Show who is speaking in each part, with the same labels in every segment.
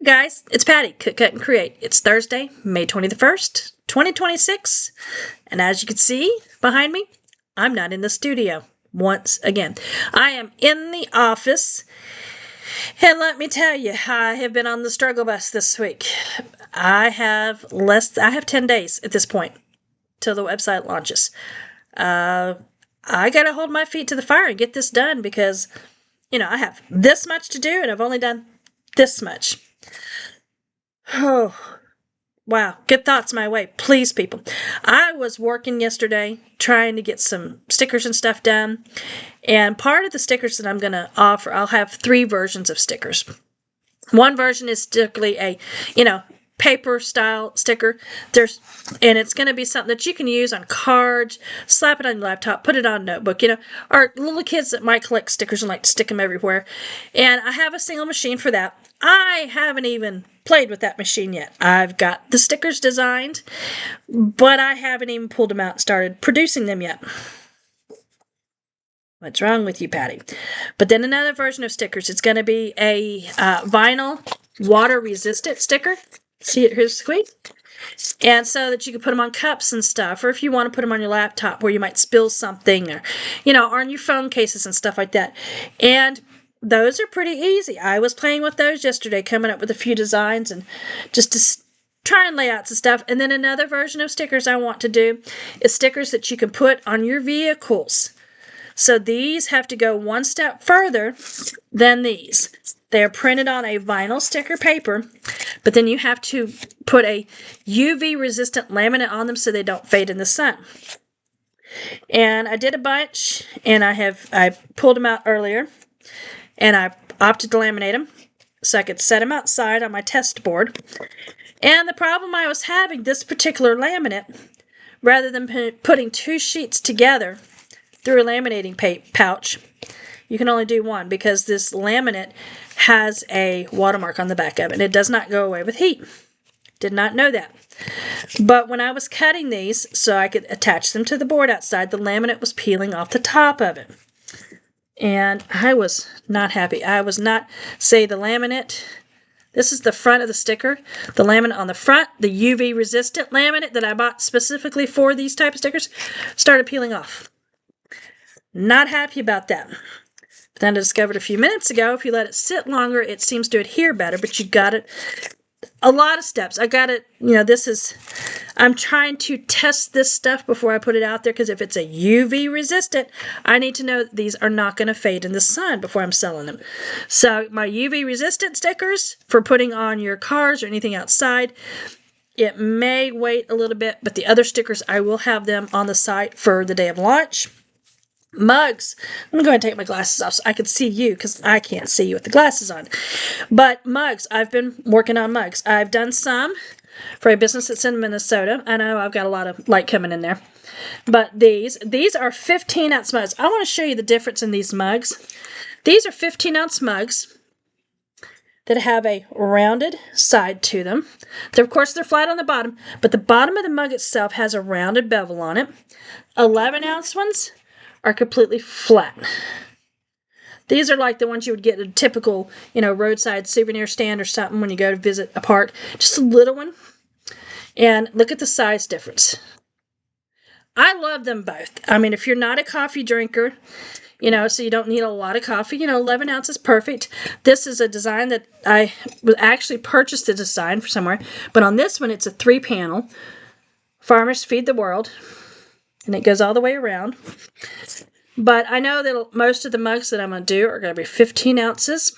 Speaker 1: Guys, it's Patty, Cook, Cut, and Create. It's Thursday, May 21st, 2026, and as you can see behind me, I'm not in the studio once again. I am in the office, and let me tell you, I have been on the struggle bus this week. I have 10 days at this point till the website launches. I gotta hold my feet to the fire and get this done because, I have this much to do and I've only done this much. Oh, wow. Good thoughts my way. Please, people. I was working yesterday trying to get some stickers and stuff done. And part of the stickers that I'm going to offer, I'll have 3 versions of stickers. One version is strictly a, paper style sticker. And it's going to be something that you can use on cards, slap it on your laptop, put it on a notebook, or little kids that might collect stickers and like to stick them everywhere. And I have a single machine for that. I haven't even played with that machine yet. I've got the stickers designed, but I haven't even pulled them out and started producing them yet. What's wrong with you, Patty? But then another version of stickers. It's going to be a vinyl water-resistant sticker. See it, here's the squeak. And so that you can put them on cups and stuff, or if you want to put them on your laptop where you might spill something, or, or on your phone cases and stuff like that. And those are pretty easy. I was playing with those yesterday, coming up with a few designs and just to try and lay out some stuff. And then another version of stickers I want to do is stickers that you can put on your vehicles. So these have to go one step further than these. They're printed on a vinyl sticker paper, but then you have to put a UV resistant laminate on them so they don't fade in the sun. And I did a bunch, and I pulled them out earlier, and I opted to laminate them so I could set them outside on my test board. And the problem I was having, this particular laminate, rather than putting 2 sheets together through a laminating pouch, you can only do one because this laminate has a watermark on the back of it, and it does not go away with heat. Did not know that. But when I was cutting these so I could attach them to the board outside, the laminate was peeling off the top of it. And I was not happy. I was not, say the laminate, this is the front of the sticker. The laminate on the front, the UV resistant laminate that I bought specifically for these type of stickers, started peeling off. Not happy about that. But then I discovered a few minutes ago, if you let it sit longer, it seems to adhere better, but you got it. A lot of steps. I got it, I'm trying to test this stuff before I put it out there, because if it's a UV resistant, I need to know that these are not going to fade in the sun before I'm selling them. So my UV resistant stickers for putting on your cars or anything outside, it may wait a little bit, but the other stickers, I will have them on the site for the day of launch. Mugs. I'm going to go ahead and take my glasses off so I can see you, because I can't see you with the glasses on. But mugs. I've been working on mugs. I've done some for a business that's in Minnesota. I know I've got a lot of light coming in there. But these are 15-ounce mugs. I want to show you the difference in these mugs. These are 15-ounce mugs that have a rounded side to them. Of course, they're flat on the bottom, but the bottom of the mug itself has a rounded bevel on it. 11-ounce ones are completely flat. These are like the ones you would get at a typical, roadside souvenir stand or something when you go to visit a park. Just a little one. And look at the size difference. I love them both. I mean, if you're not a coffee drinker, so you don't need a lot of coffee, 11 ounces is perfect. This is a design that I actually purchased the design for somewhere. But on this one, it's a 3-panel. Farmers Feed the World. And it goes all the way around. But I know that most of the mugs that I'm going to do are going to be 15 ounces.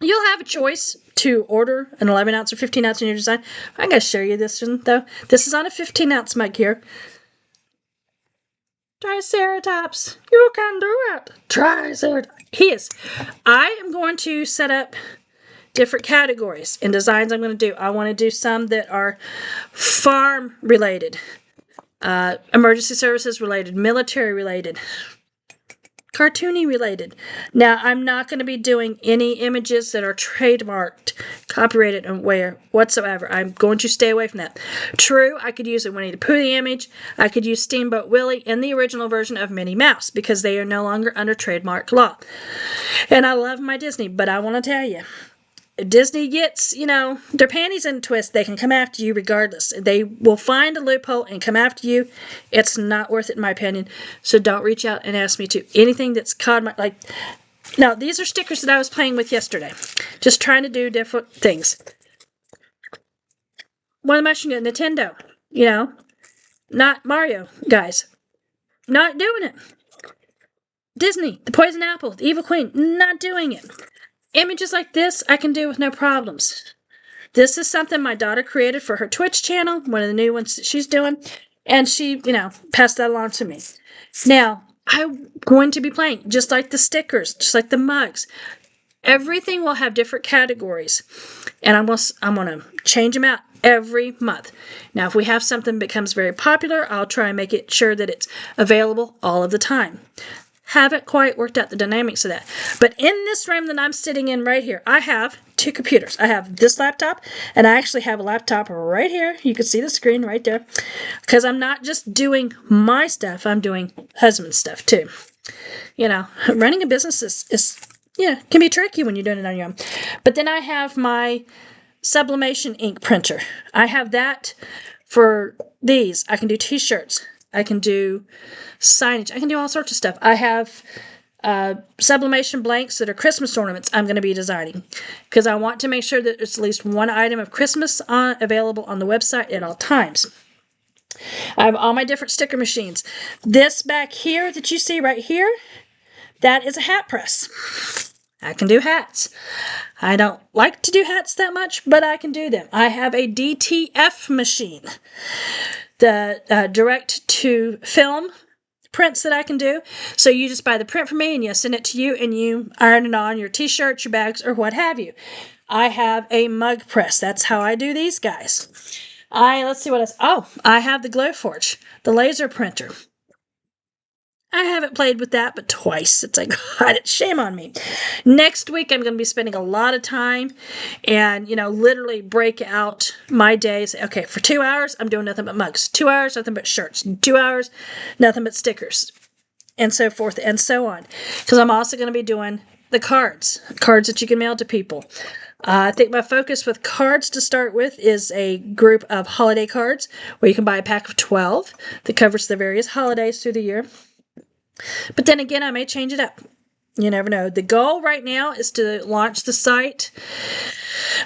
Speaker 1: You'll have a choice to order an 11 ounce or 15 ounce in your design. I'm going to show you this one, though. This is on a 15 ounce mug here. Triceratops, you can do it. Triceratops. He is. I am going to set up different categories in designs I'm going to do. I want to do some that are farm related. Emergency services related, military related, cartoony related. Now, I'm not going to be doing any images that are trademarked, copyrighted, and whatsoever. I'm going to stay away from that. True, I could use a Winnie the Pooh image. I could use Steamboat Willie and the original version of Minnie Mouse because they are no longer under trademark law. And I love my Disney, but I want to tell you, If Disney gets, their panties in a twist, they can come after you regardless. They will find a loophole and come after you. It's not worth it, in my opinion. So don't reach out and ask me to. Anything that's caught my, now, these are stickers that I was playing with yesterday. Just trying to do different things. One of them actually Nintendo, not Mario, guys. Not doing it. Disney, the Poison Apple, the Evil Queen, not doing it. Images like this, I can do with no problems. This is something my daughter created for her Twitch channel, one of the new ones that she's doing, and she, passed that along to me. Now, I'm going to be playing, just like the stickers, just like the mugs. Everything will have different categories, and I'm going to change them out every month. Now, if we have something that becomes very popular, I'll try and make it sure that it's available all of the time. Haven't quite worked out the dynamics of that. But in this room that I'm sitting in right here, I have 2 computers. I have this laptop, and I actually have a laptop right here. You can see the screen right there. Because I'm not just doing my stuff, I'm doing husband's stuff too. Running a business is can be tricky when you're doing it on your own. But then I have my sublimation ink printer. I have that for these. I can do t-shirts. I can do signage. I can do all sorts of stuff. I have sublimation blanks that are Christmas ornaments I'm going to be designing because I want to make sure that there's at least one item of Christmas available on the website at all times. I have all my different sticker machines. This back here that you see right here, that is a hat press. I can do hats. I don't like to do hats that much, but I can do them. I have a DTF machine. The direct-to-film prints that I can do. So you just buy the print from me and you send it to you and you iron it on your t-shirts, your bags, or what have you. I have a mug press. That's how I do these guys. Let's see what else. Oh, I have the Glowforge, the laser printer. I haven't played with that but twice since I got it. Shame on me. Next week, I'm going to be spending a lot of time and, literally break out my days. Okay, for 2 hours, I'm doing nothing but mugs. 2 hours, nothing but shirts. 2 hours, nothing but stickers. And so forth and so on. Because I'm also going to be doing the cards that you can mail to people. I think my focus with cards to start with is a group of holiday cards where you can buy a pack of 12 that covers the various holidays through the year. But then again, I may change it up. You never know. The goal right now is to launch the site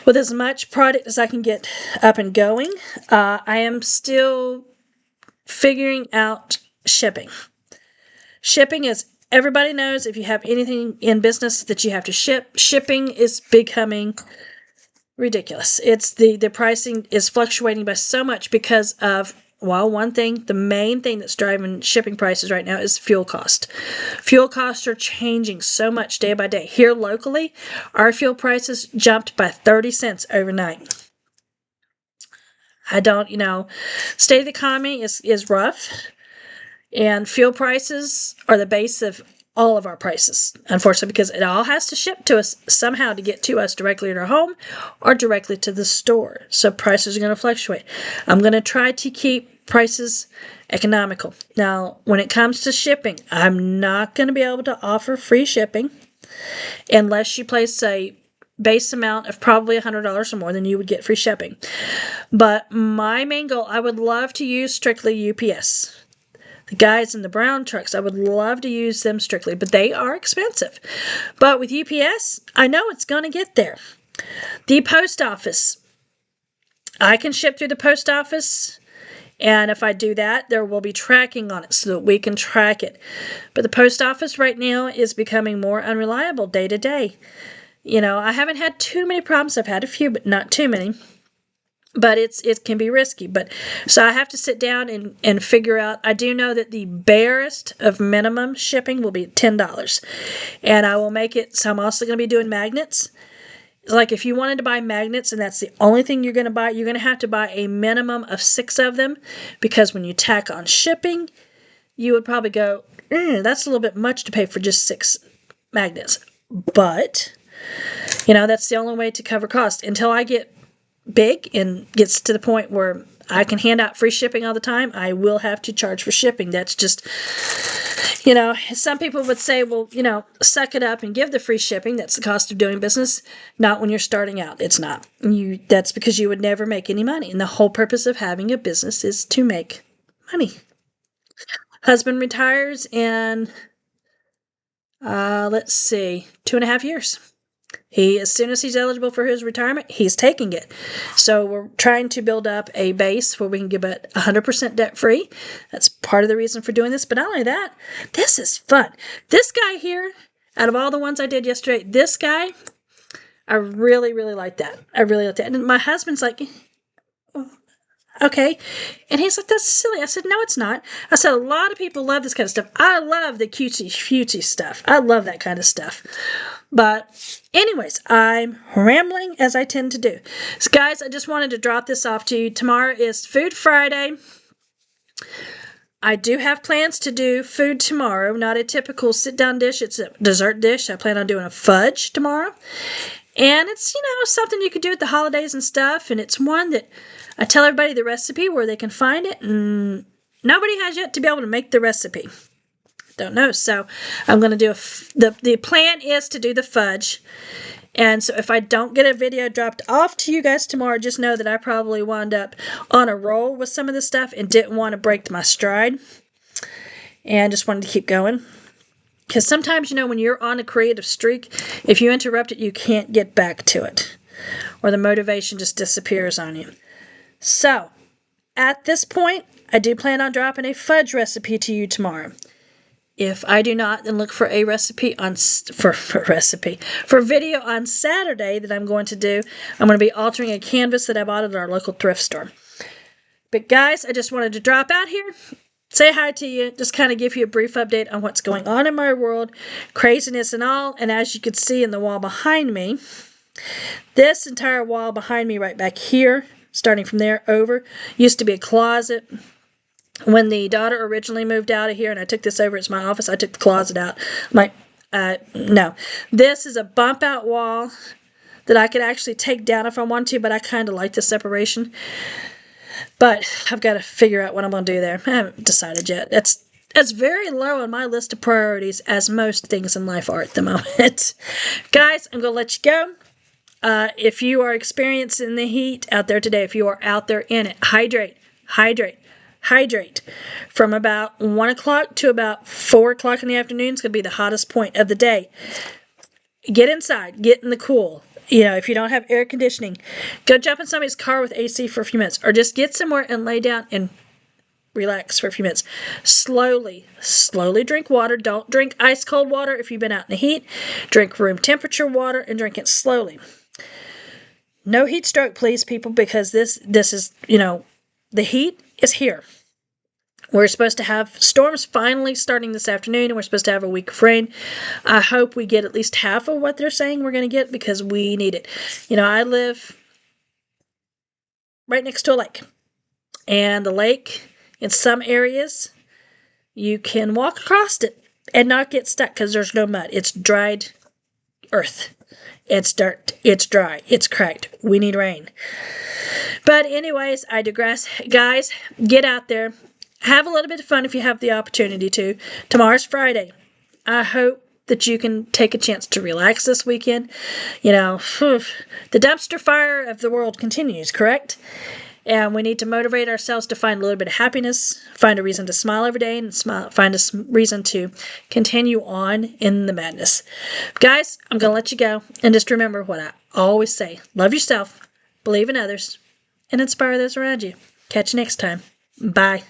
Speaker 1: with as much product as I can get up and going. I am still figuring out shipping. Shipping, as everybody knows, if you have anything in business that you have to ship, shipping is becoming ridiculous. It's the pricing is fluctuating by so much because of the main thing that's driving shipping prices right now is fuel cost. Fuel costs are changing so much day by day. Here locally, our fuel prices jumped by 30 cents overnight. State of the economy is rough, and fuel prices are the base of all of our prices, unfortunately, because it all has to ship to us somehow to get to us directly at our home or directly to the store. So prices are going to fluctuate. I'm going to try to keep prices economical. Now, when it comes to shipping, I'm not going to be able to offer free shipping unless you place a base amount of probably $100 or more, then you would get free shipping. But my main goal, I would love to use strictly UPS. The guys in the brown trucks, I would love to use them strictly, but they are expensive. But with UPS, I know it's going to get there. The post office, I can ship through the post office, and if I do that, there will be tracking on it so that we can track it. But the post office right now is becoming more unreliable day to day. I haven't had too many problems. I've had a few, but not too many. But it can be risky. So I have to sit down and figure out. I do know that the barest of minimum shipping will be $10. And I will make it, so I'm also going to be doing magnets. Like if you wanted to buy magnets and that's the only thing you're going to buy, you're going to have to buy a minimum of 6 of them. Because when you tack on shipping, you would probably go, that's a little bit much to pay for just 6 magnets. But, that's the only way to cover cost. Until I get big and gets to the point where I can hand out free shipping all the time. I will have to charge for shipping. That's just, you know, some people would say, well, you know, suck it up and give the free shipping. That's the cost of doing business. Not when you're starting out. It's not. That's because you would never make any money. And the whole purpose of having a business is to make money. Husband retires in, let's see, 2.5 years. As soon as he's eligible for his retirement, he's taking it. So we're trying to build up a base where we can give it 100% debt free. That's part of the reason for doing this. But not only that, this is fun. This guy here, out of all the ones I did yesterday, this guy, I really, really like that. I really like that. And my husband's like, okay. And he's like, that's silly. I said, no, it's not. I said, a lot of people love this kind of stuff. I love the cutesy stuff. I love that kind of stuff. But anyways, I'm rambling as I tend to do. So guys, I just wanted to drop this off to you. Tomorrow is Food Friday. I do have plans to do food tomorrow. Not a typical sit-down dish. It's a dessert dish. I plan on doing a fudge tomorrow. And it's, you know, something you could do at the holidays and stuff. And it's one that I tell everybody the recipe where they can find it. And nobody has yet to be able to make the recipe. Don't know. So I'm going to do the plan is to do the fudge. And so if I don't get a video dropped off to you guys tomorrow, just know that I probably wound up on a roll with some of this stuff and didn't want to break my stride. And just wanted to keep going. Because sometimes, you know, when you're on a creative streak, if you interrupt it, you can't get back to it. Or the motivation just disappears on you. So, at this point, I do plan on dropping a fudge recipe to you tomorrow. If I do not, then look for a recipe for video on Saturday that I'm going to do. I'm going to be altering a canvas that I bought at our local thrift store. But guys, I just wanted to drop out here, say hi to you, just kind of give you a brief update on what's going on in my world, craziness and all. And as you can see in the wall behind me, this entire wall behind me right back here, starting from there over, used to be a closet. When the daughter originally moved out of here and I took this over as my office, I took the closet out. I'm like, no. This is a bump out wall that I could actually take down if I want to, but I kind of like the separation. But I've got to figure out what I'm going to do there. I haven't decided yet. That's very low on my list of priorities, as most things in life are at the moment. Guys, I'm going to let you go. If you are experiencing the heat out there today, if you are out there in it, hydrate. From about 1 o'clock to about 4 o'clock in the afternoon is going to be the hottest point of the day. Get inside. Get in the cool. You know, if you don't have air conditioning, go jump in somebody's car with AC for a few minutes. Or just get somewhere and lay down and relax for a few minutes. Slowly drink water. Don't drink ice cold water if you've been out in the heat. Drink room temperature water and drink it slowly. No heat stroke, please, people, because this is, you know, the heat is here. We're supposed to have storms finally starting this afternoon, and we're supposed to have a week of rain. I hope we get at least half of what they're saying we're going to get because we need it. You know, I live right next to a lake. And the lake, in some areas, you can walk across it and not get stuck because there's no mud. It's dried earth. It's dirt. It's dry. It's cracked. We need rain. But anyways, I digress. Guys, get out there. Have a little bit of fun if you have the opportunity to. Tomorrow's Friday. I hope that you can take a chance to relax this weekend. You know, the dumpster fire of the world continues, correct? And we need to motivate ourselves to find a little bit of happiness, find a reason to smile every day, and find a reason to continue on in the madness. Guys, I'm going to let you go. And just remember what I always say. Love yourself, believe in others, and inspire those around you. Catch you next time. Bye.